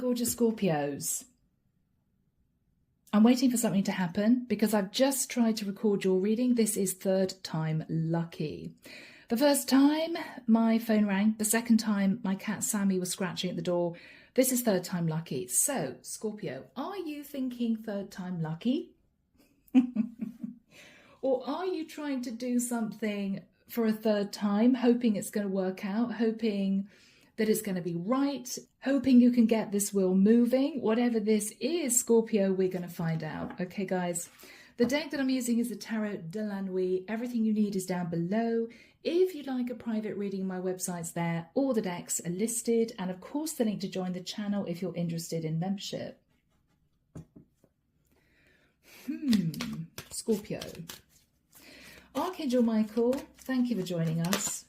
gorgeous Scorpios. I'm waiting for something to happen because I've just tried to record your reading. This is third time lucky. The first time my phone rang. The second time my cat Sammy was scratching at the door. This is third time lucky. So, Scorpio, are you thinking third time lucky? Or are you trying to do something for a third time, hoping it's going to work out, hoping that it's going to be right, hoping you can get this wheel moving? Whatever this is, Scorpio, we're going to find out. Okay, guys, the deck that I'm using is the Tarot de la Nuit. Everything you need is down below. If you'd like a private reading, my website's there. All the decks are listed. And of course, the link to join the channel if you're interested in membership. Scorpio. Archangel Michael, thank you for joining us.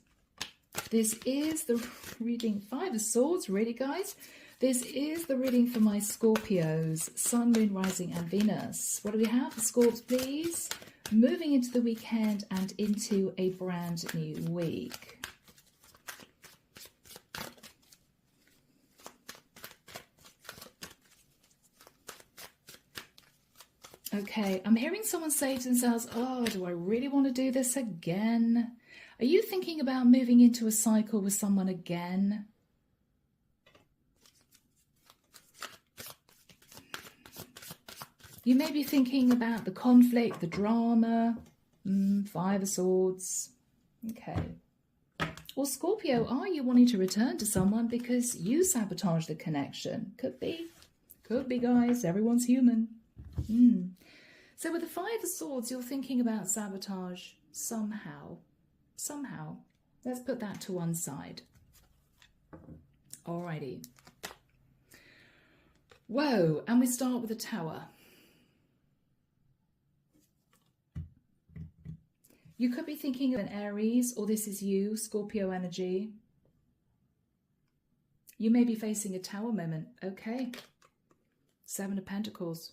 This is the reading, Five of Swords, really, guys? This is the reading for my Scorpios, Sun, Moon, Rising, and Venus. What do we have for Scorps, please? Moving into the weekend and into a brand new week. Okay, I'm hearing someone say to themselves, oh, do I really want to do this again? Are you thinking about moving into a cycle with someone again? You may be thinking about the conflict, the drama. Five of Swords. Okay. Or Scorpio, are you wanting to return to someone because you sabotage the connection? Could be. Could be, guys. Everyone's human. So with the Five of Swords, you're thinking about sabotage somehow. Somehow. Let's put that to one side. Alrighty. Whoa, and we start with the Tower. You could be thinking of an Aries, or this is you, Scorpio energy. You may be facing a Tower moment. Okay. Seven of Pentacles.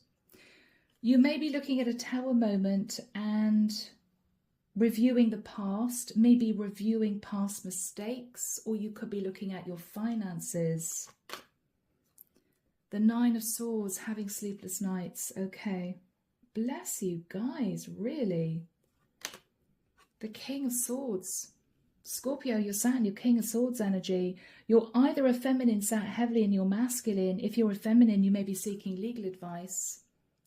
You may be looking at a Tower moment and reviewing the past, maybe reviewing past mistakes, or you could be looking at your finances. The Nine of Swords, having sleepless nights. Okay. Bless you guys, really. The King of Swords. Scorpio, you're sat in your King of Swords energy. You're either a feminine sat heavily in your masculine. If you're a feminine, you may be seeking legal advice.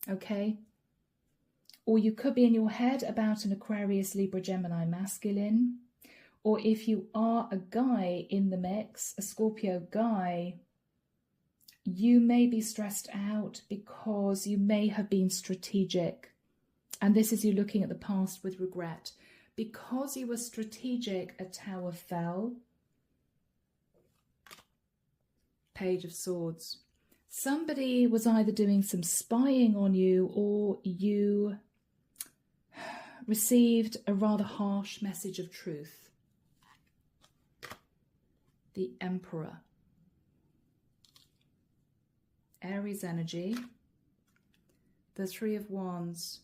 Okay. Or you could be in your head about an Aquarius, Libra, Gemini masculine. Or if you are a guy in the mix, a Scorpio guy, you may be stressed out because you may have been strategic. And this is you looking at the past with regret. Because you were strategic, a Tower fell. Page of Swords. Somebody was either doing some spying on you or you received a rather harsh message of truth. The Emperor. Aries energy. The Three of Wands.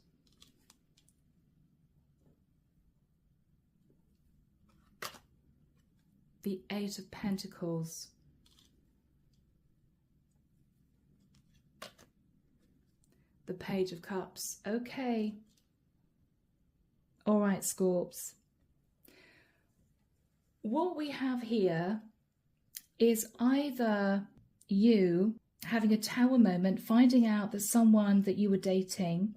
The Eight of Pentacles. The Page of Cups. Okay. All right, Scorps. What we have here is either you having a Tower moment, finding out that someone that you were dating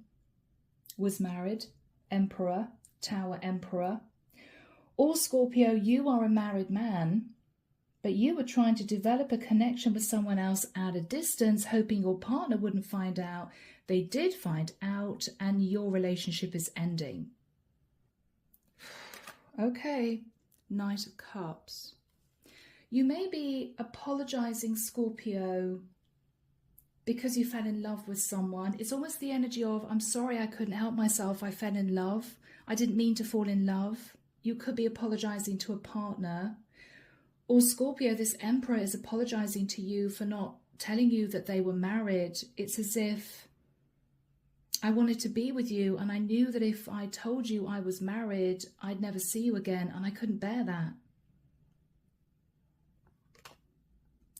was married, Emperor, Tower, Emperor. Or Scorpio, you are a married man, but you were trying to develop a connection with someone else at a distance, hoping your partner wouldn't find out. They did find out, and your relationship is ending. Okay, Knight of Cups. You may be apologizing, Scorpio, because you fell in love with someone. It's almost the energy of, I'm sorry I couldn't help myself, I fell in love. I didn't mean to fall in love. You could be apologizing to a partner. Or Scorpio, this Emperor is apologizing to you for not telling you that they were married. It's as if I wanted to be with you and I knew that if I told you I was married, I'd never see you again, and I couldn't bear that.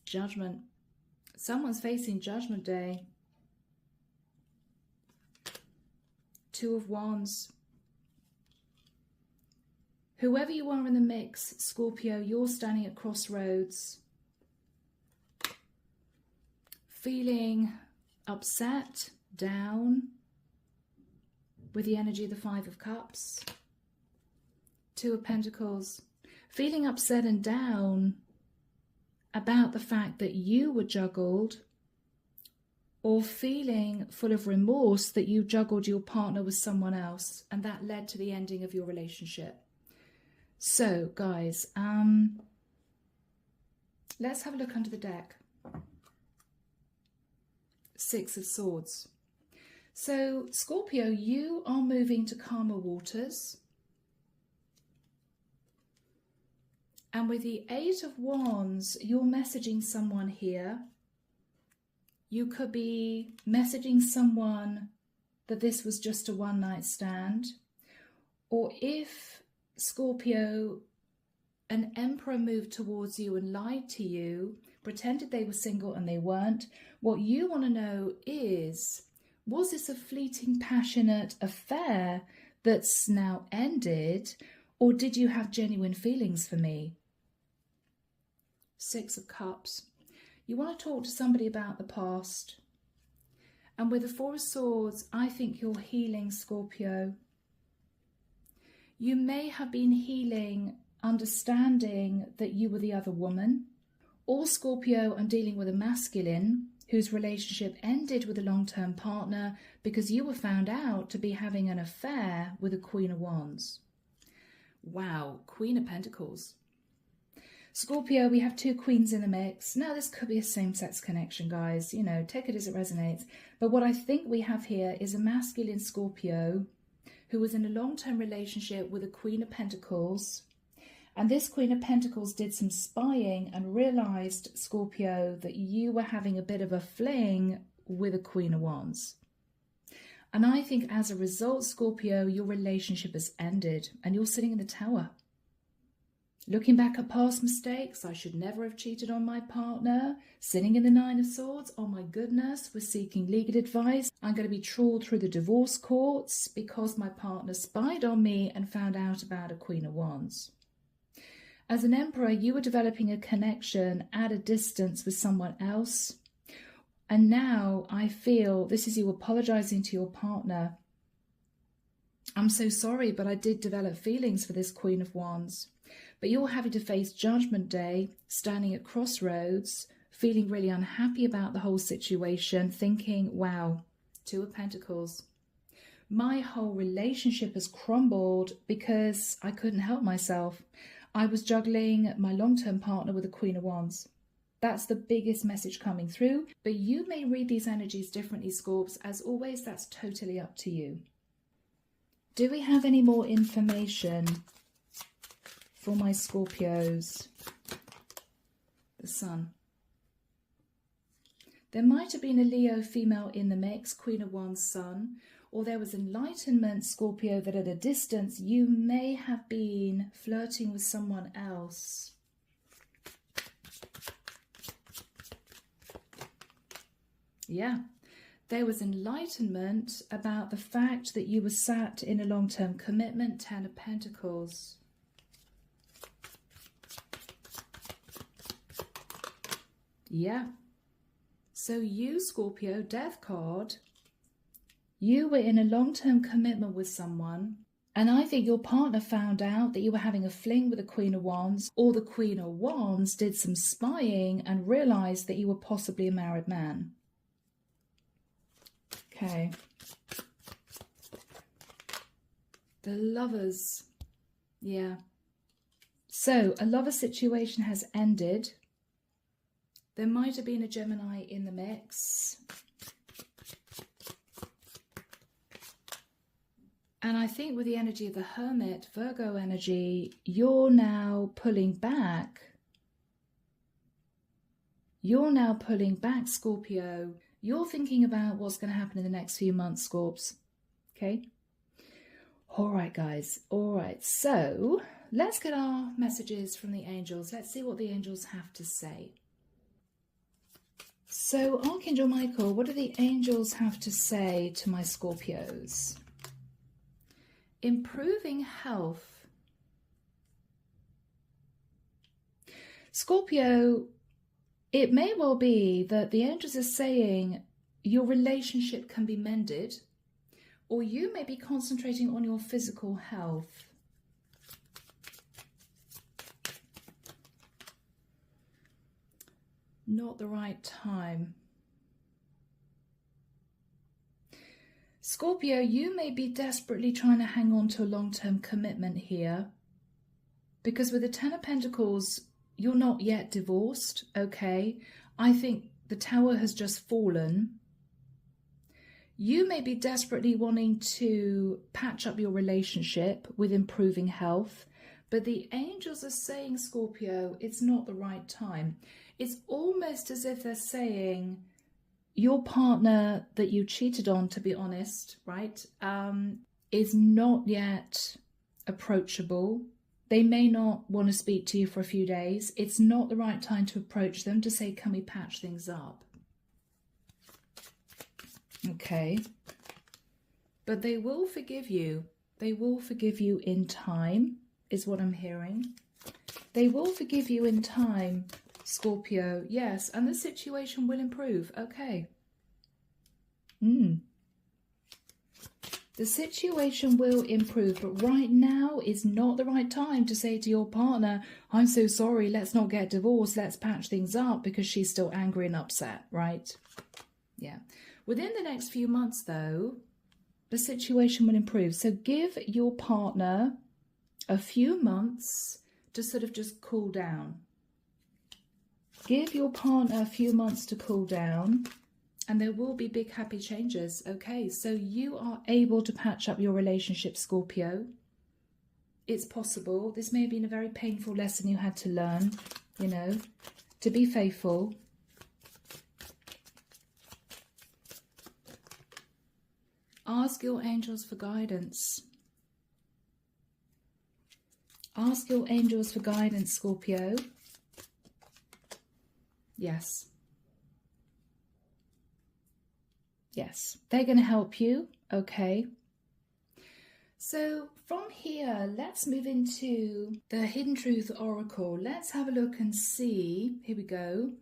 Judgment. Someone's facing Judgment Day. Two of Wands. Whoever you are in the mix, Scorpio, you're standing at crossroads. Feeling upset, down, with the energy of the Five of Cups. Two of Pentacles. Feeling upset and down about the fact that you were juggled, or feeling full of remorse that you juggled your partner with someone else and that led to the ending of your relationship. So, guys, let's have a look under the deck. Six of Swords. So, Scorpio, you are moving to calmer waters. And with the Eight of Wands, you're messaging someone here. You could be messaging someone that this was just a one-night stand. Or if, Scorpio, an Emperor moved towards you and lied to you, pretended they were single and they weren't, what you want to know is, was this a fleeting, passionate affair that's now ended, or did you have genuine feelings for me? Six of Cups. You want to talk to somebody about the past. And with the Four of Swords, I think you're healing, Scorpio. You may have been healing, understanding that you were the other woman. Or, Scorpio, I'm dealing with a masculine whose relationship ended with a long-term partner because you were found out to be having an affair with a Queen of Wands. Wow, Queen of Pentacles. Scorpio, we have two queens in the mix. Now, this could be a same-sex connection, guys. You know, take it as it resonates. But what I think we have here is a masculine Scorpio who was in a long-term relationship with a Queen of Pentacles. And this Queen of Pentacles did some spying and realized, Scorpio, that you were having a bit of a fling with a Queen of Wands. And I think as a result, Scorpio, your relationship has ended and you're sitting in the Tower. Looking back at past mistakes, I should never have cheated on my partner. Sitting in the Nine of Swords, oh my goodness, we're seeking legal advice. I'm going to be trawled through the divorce courts because my partner spied on me and found out about a Queen of Wands. As an Emperor, you were developing a connection at a distance with someone else. And now I feel this is you apologizing to your partner. I'm so sorry, but I did develop feelings for this Queen of Wands. But you're having to face Judgment Day, standing at crossroads, feeling really unhappy about the whole situation, thinking, wow, Two of Pentacles. My whole relationship has crumbled because I couldn't help myself. I was juggling my long-term partner with a Queen of Wands. That's the biggest message coming through. But you may read these energies differently, Scorps. As always, that's totally up to you. Do we have any more information for my Scorpios? The Sun. There might have been a Leo female in the mix, Queen of Wands, Sun, or there was enlightenment, Scorpio, that at a distance you may have been flirting with someone else. Yeah, there was enlightenment about the fact that you were sat in a long-term commitment, Ten of Pentacles. Yeah. So you, Scorpio, Death card, you were in a long-term commitment with someone, and I think your partner found out that you were having a fling with the Queen of Wands, or the Queen of Wands did some spying and realized that you were possibly a married man. Okay. The Lovers. Yeah. So a lover situation has ended. There might have been a Gemini in the mix. And I think with the energy of the Hermit, Virgo energy, you're now pulling back. You're now pulling back, Scorpio. You're thinking about what's going to happen in the next few months, Scorps. Okay? All right, guys. All right. So let's get our messages from the angels. Let's see what the angels have to say. So, Archangel Michael, what do the angels have to say to my Scorpios? Improving health. Scorpio, it may well be that the angels are saying your relationship can be mended, or you may be concentrating on your physical health. Not the right time. Scorpio, you may be desperately trying to hang on to a long-term commitment here, because with the Ten of Pentacles, you're not yet divorced, okay? I think the Tower has just fallen. You may be desperately wanting to patch up your relationship with improving health, but the angels are saying, Scorpio, it's not the right time. It's almost as if they're saying your partner that you cheated on, to be honest, right, is not yet approachable. They may not want to speak to you for a few days. It's not the right time to approach them to say, can we patch things up? Okay. But they will forgive you. They will forgive you in time, is what I'm hearing. They will forgive you in time, Scorpio. Yes, and the situation will improve. Okay. The situation will improve, but right now is not the right time to say to your partner, I'm so sorry, let's not get divorced, let's patch things up, because she's still angry and upset, right? Yeah. Within the next few months, though, the situation will improve. So give your partner a few months to sort of just cool down. Give your partner a few months to cool down, and there will be big happy changes. Okay, so you are able to patch up your relationship, Scorpio. It's possible. This may have been a very painful lesson you had to learn, you know, to be faithful. Ask your angels for guidance. Ask your angels for guidance, Scorpio. Yes. Yes, they're going to help you. Okay. So from here, let's move into the Hidden Truth Oracle. Let's have a look and see, here we go,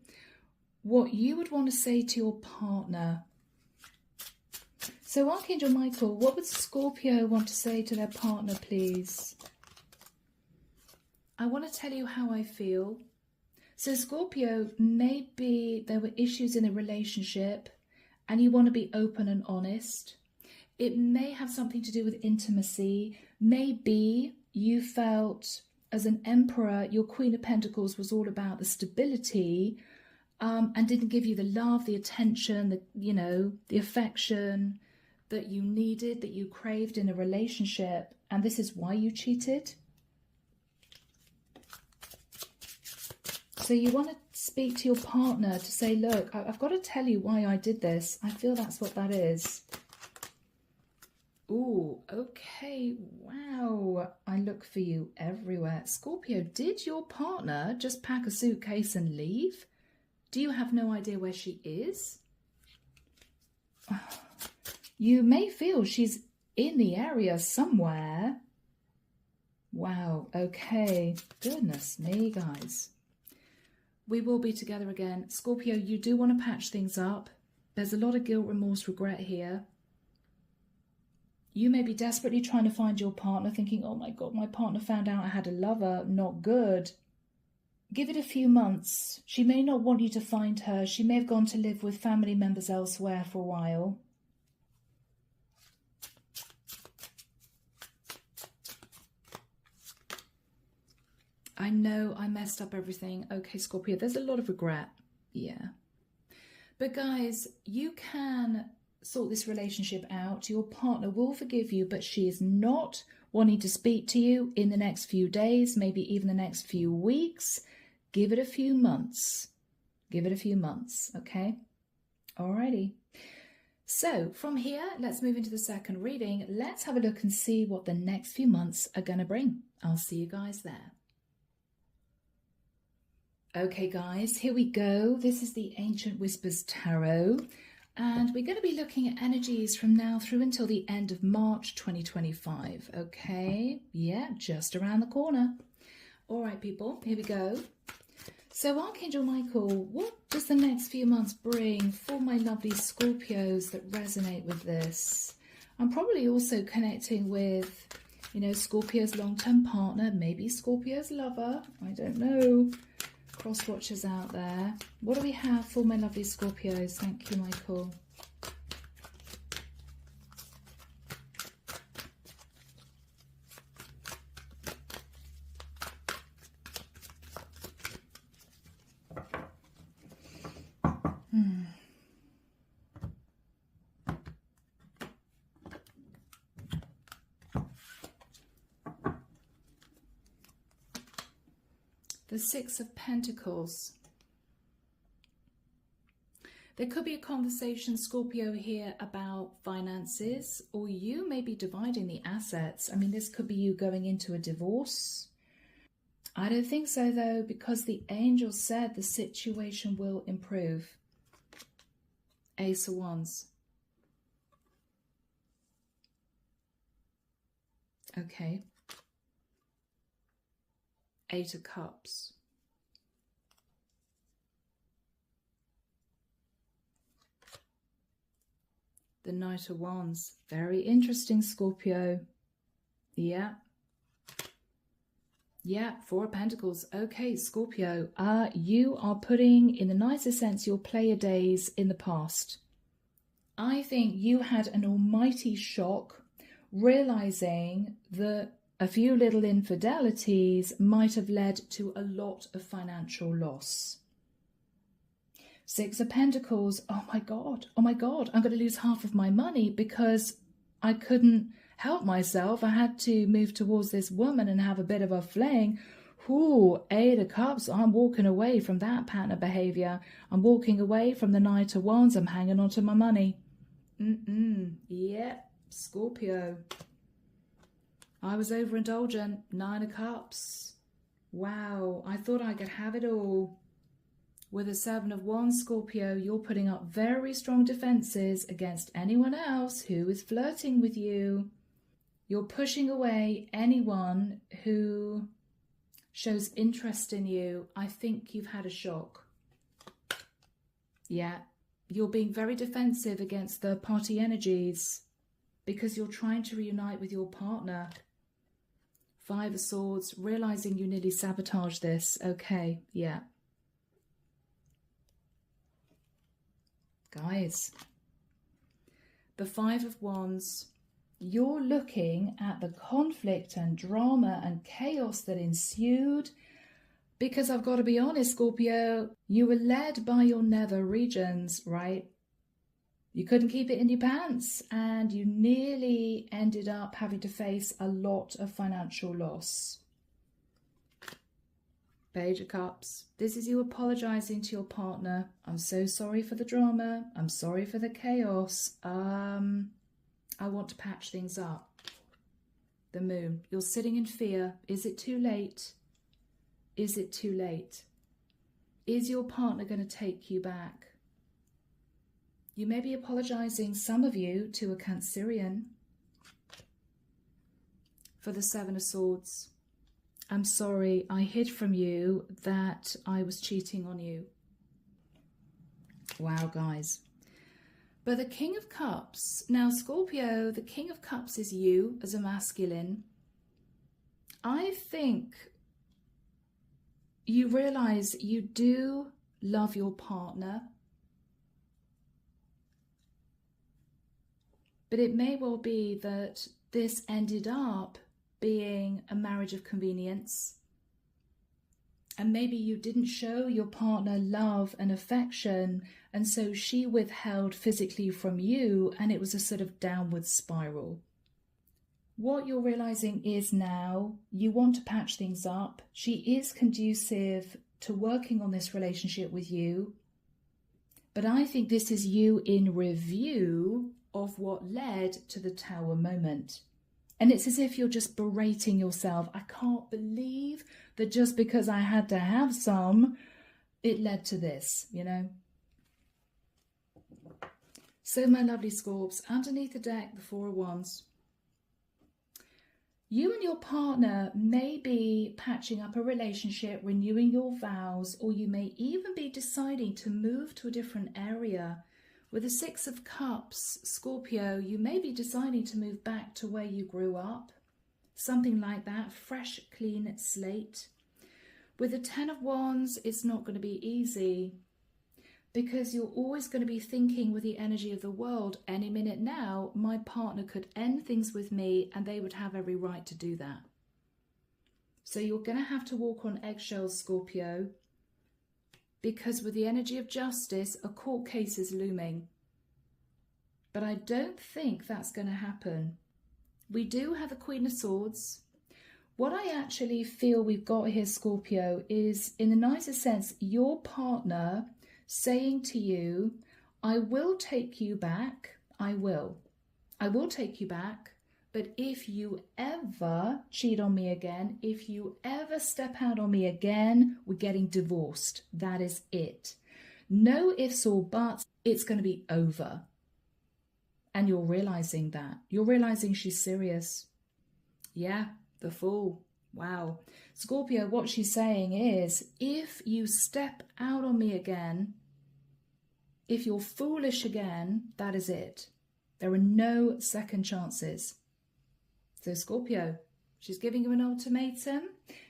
what you would want to say to your partner. So Archangel Michael, what would Scorpio want to say to their partner, please? I want to tell you how I feel. So Scorpio, maybe there were issues in a relationship and you want to be open and honest. It may have something to do with intimacy. Maybe you felt as an emperor, your Queen of Pentacles was all about the stability and didn't give you the love, the attention, the affection that you needed, that you craved in a relationship. And this is why you cheated. So you want to speak to your partner to say, look, I've got to tell you why I did this. I feel that's what that is. Ooh, okay. Wow. I look for you everywhere. Scorpio, did your partner just pack a suitcase and leave? Do you have no idea where she is? You may feel she's in the area somewhere. Wow. Okay. Goodness me, guys. We will be together again. Scorpio, you do want to patch things up. There's a lot of guilt, remorse, regret here. You may be desperately trying to find your partner, thinking, oh my God, my partner found out I had a lover. Not good. Give it a few months. She may not want you to find her. She may have gone to live with family members elsewhere for a while. I know I messed up everything. Okay, Scorpio, there's a lot of regret. Yeah. But guys, you can sort this relationship out. Your partner will forgive you, but she is not wanting to speak to you in the next few days, maybe even the next few weeks. Give it a few months. Give it a few months, okay? Alrighty. So from here, let's move into the second reading. Let's have a look and see what the next few months are going to bring. I'll see you guys there. Okay, guys, here we go. This is the Ancient Whispers Tarot, and we're going to be looking at energies from now through until the end of March 2025. Okay, yeah, just around the corner. All right, people, here we go. So, Archangel Michael, what does the next few months bring for my lovely Scorpios that resonate with this? I'm probably also connecting with, you know, Scorpio's long-term partner, maybe Scorpio's lover, I don't know. Cross watchers out there. What do we have for my lovely Scorpios? Thank you, Michael. The Six of Pentacles. There could be a conversation, Scorpio, here about finances, or you may be dividing the assets. I mean, this could be you going into a divorce. I don't think so, though, because the angel said the situation will improve. Ace of Wands. Okay. Eight of Cups. The Knight of Wands. Very interesting, Scorpio. Yeah. Yeah, Four of Pentacles. Okay, Scorpio. You are putting, in the nicest sense, your player days in the past. I think you had an almighty shock realizing that a few little infidelities might have led to a lot of financial loss. Six of Pentacles. Oh my God, I'm going to lose half of my money because I couldn't help myself. I had to move towards this woman and have a bit of a fling. Ooh, Eight of Cups. I'm walking away from that pattern of behavior. I'm walking away from the Knight of Wands. I'm hanging on to my money. Yeah, Scorpio. I was overindulgent. Nine of Cups. Wow, I thought I could have it all. With a Seven of Wands, Scorpio, you're putting up very strong defenses against anyone else who is flirting with you. You're pushing away anyone who shows interest in you. I think you've had a shock. Yeah, you're being very defensive against third-party energies because you're trying to reunite with your partner. Five of Swords, realizing you nearly sabotaged this. Okay, yeah. Guys, the Five of Wands, you're looking at the conflict and drama and chaos that ensued because I've got to be honest, Scorpio, you were led by your nether regions, right? You couldn't keep it in your pants and you nearly ended up having to face a lot of financial loss. Page of Cups. This is you apologizing to your partner. I'm so sorry for the drama. I'm sorry for the chaos. I want to patch things up. The Moon. You're sitting in fear. Is it too late? Is it too late? Is your partner going to take you back? You may be apologizing, some of you, to a Cancerian. For the Seven of Swords. I'm sorry, I hid from you that I was cheating on you. Wow, guys. But the King of Cups, now Scorpio, the King of Cups is you as a masculine. I think you realize you do love your partner, but it may well be that this ended up being a marriage of convenience. And maybe you didn't show your partner love and affection, and so she withheld physically from you, and it was a sort of downward spiral. What you're realizing is now you want to patch things up. She is conducive to working on this relationship with you. But I think this is you in review of what led to the Tower moment. And it's as if you're just berating yourself. I can't believe that just because I had to have some, it led to this, you know. So my lovely Scorps, underneath the deck, the Four of Wands. You and your partner may be patching up a relationship, renewing your vows, or you may even be deciding to move to a different area. With the Six of Cups, Scorpio, you may be deciding to move back to where you grew up. Something like that, fresh, clean slate. With the Ten of Wands, it's not going to be easy because you're always going to be thinking with the energy of the world, any minute now, my partner could end things with me and they would have every right to do that. So you're going to have to walk on eggshells, Scorpio, because with the energy of justice, a court case is looming. But I don't think that's going to happen. We do have the Queen of Swords. What I actually feel we've got here, Scorpio, is in the nicest sense, your partner saying to you, I will take you back. I will take you back. But if you ever cheat on me again, if you ever step out on me again, we're getting divorced. That is it. No ifs or buts. It's going to be over. And you're realizing that. You're realizing she's serious. Yeah, the Fool. Wow. Scorpio, what she's saying is, if you step out on me again, if you're foolish again, that is it. There are no second chances. So Scorpio, she's giving you an ultimatum.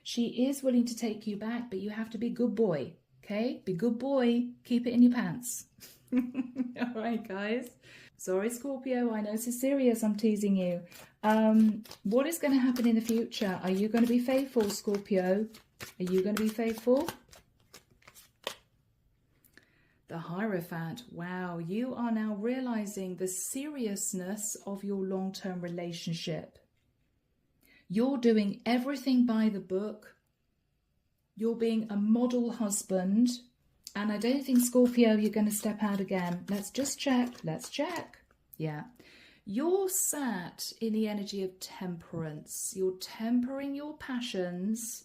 She is willing to take you back, but you have to be a good boy. Okay? Be a good boy. Keep it in your pants. All right, guys. Sorry, Scorpio. I know this is serious. I'm teasing you. What is going to happen in the future? Are you going to be faithful, Scorpio? Are you going to be faithful? The Hierophant. Wow, you are now realizing the seriousness of your long-term relationship. You're doing everything by the book. You're being a model husband. And I don't think, Scorpio, you're going to step out again. Let's just check. Let's check. Yeah. You're sat in the energy of temperance. You're tempering your passions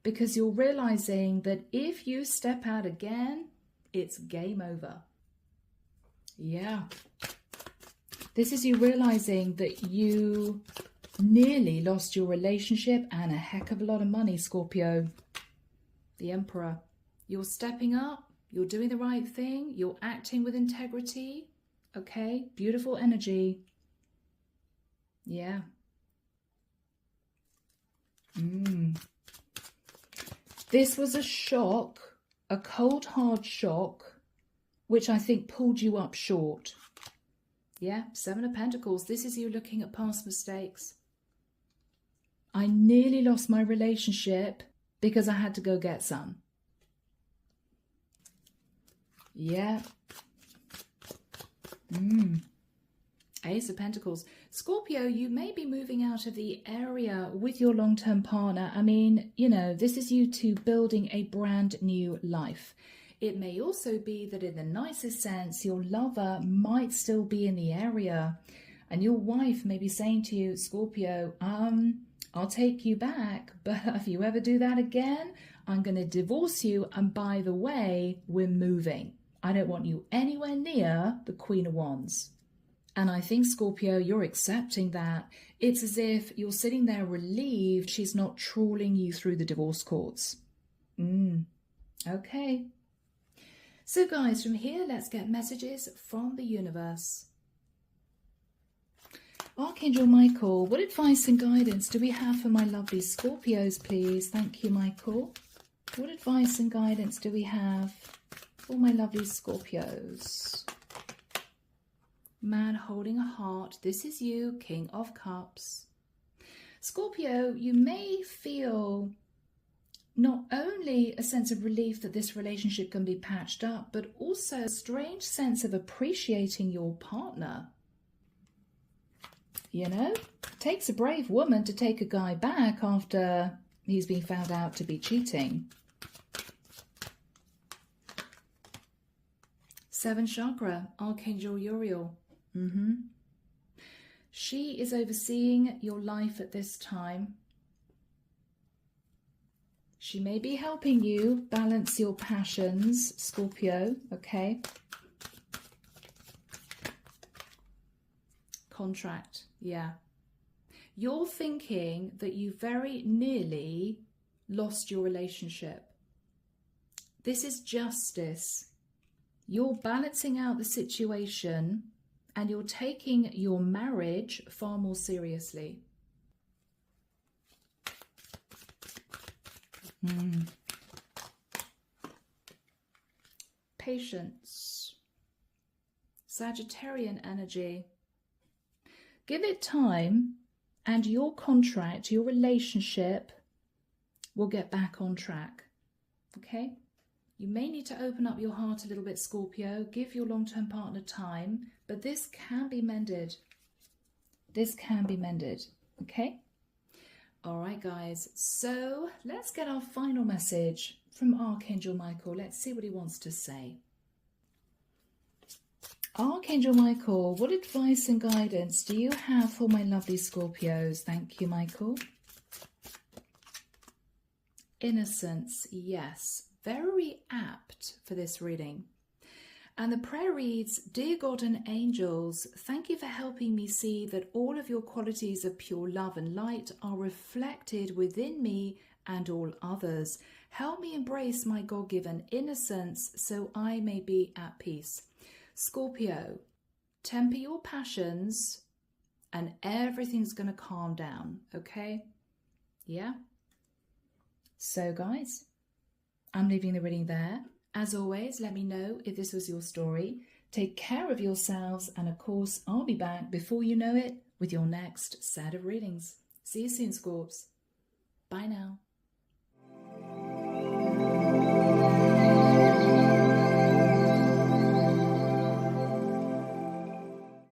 because you're realizing that if you step out again, it's game over. Yeah. This is you realizing that you nearly lost your relationship and a heck of a lot of money, Scorpio. The Emperor. You're stepping up. You're doing the right thing. You're acting with integrity. Okay. Beautiful energy. Yeah. This was a shock. A cold, hard shock, which I think pulled you up short. Yeah, Seven of Pentacles. This is you looking at past mistakes. I nearly lost my relationship because I had to go get some. Yeah. Ace of Pentacles. Scorpio, you may be moving out of the area with your long-term partner. I mean, you know, this is you two building a brand new life. It may also be that in the nicest sense, your lover might still be in the area and your wife may be saying to you, Scorpio, I'll take you back, but if you ever do that again, I'm going to divorce you. And by the way, we're moving. I don't want you anywhere near the Queen of Wands. And I think, Scorpio, you're accepting that. It's as if you're sitting there relieved she's not trawling you through the divorce courts. Okay. So, guys, from here, let's get messages from the universe. Archangel Michael, what advice and guidance do we have for my lovely Scorpios, please? Thank you, Michael. What advice and guidance do we have for my lovely Scorpios? Man holding a heart. This is you, King of Cups. Scorpio, you may feel not only a sense of relief that this relationship can be patched up, but also a strange sense of appreciating your partner. You know, it takes a brave woman to take a guy back after he's been found out to be cheating. Seventh chakra, Archangel Uriel. She is overseeing your life at this time. She may be helping you balance your passions, Scorpio, okay? Contract, yeah. You're thinking that you very nearly lost your relationship. This is justice. You're balancing out the situation and you're taking your marriage far more seriously. Patience. Sagittarian energy. Give it time and your contract, your relationship will get back on track. Okay? You may need to open up your heart a little bit, Scorpio. Give your long-term partner time, but this can be mended. This can be mended. Okay? All right, guys. So let's get our final message from Archangel Michael. Let's see what he wants to say. Archangel Michael, what advice and guidance do you have for my lovely Scorpios? Thank you, Michael. Innocence, yes. Very apt for this reading. And the prayer reads, Dear God and angels, thank you for helping me see that all of your qualities of pure love and light are reflected within me and all others. Help me embrace my God-given innocence so I may be at peace. Scorpio, temper your passions and everything's going to calm down, okay? Yeah? So, guys, I'm leaving the reading there. As always, let me know if this was your story. Take care of yourselves, and of course, I'll be back before you know it with your next set of readings. See you soon, Scorps. Bye now.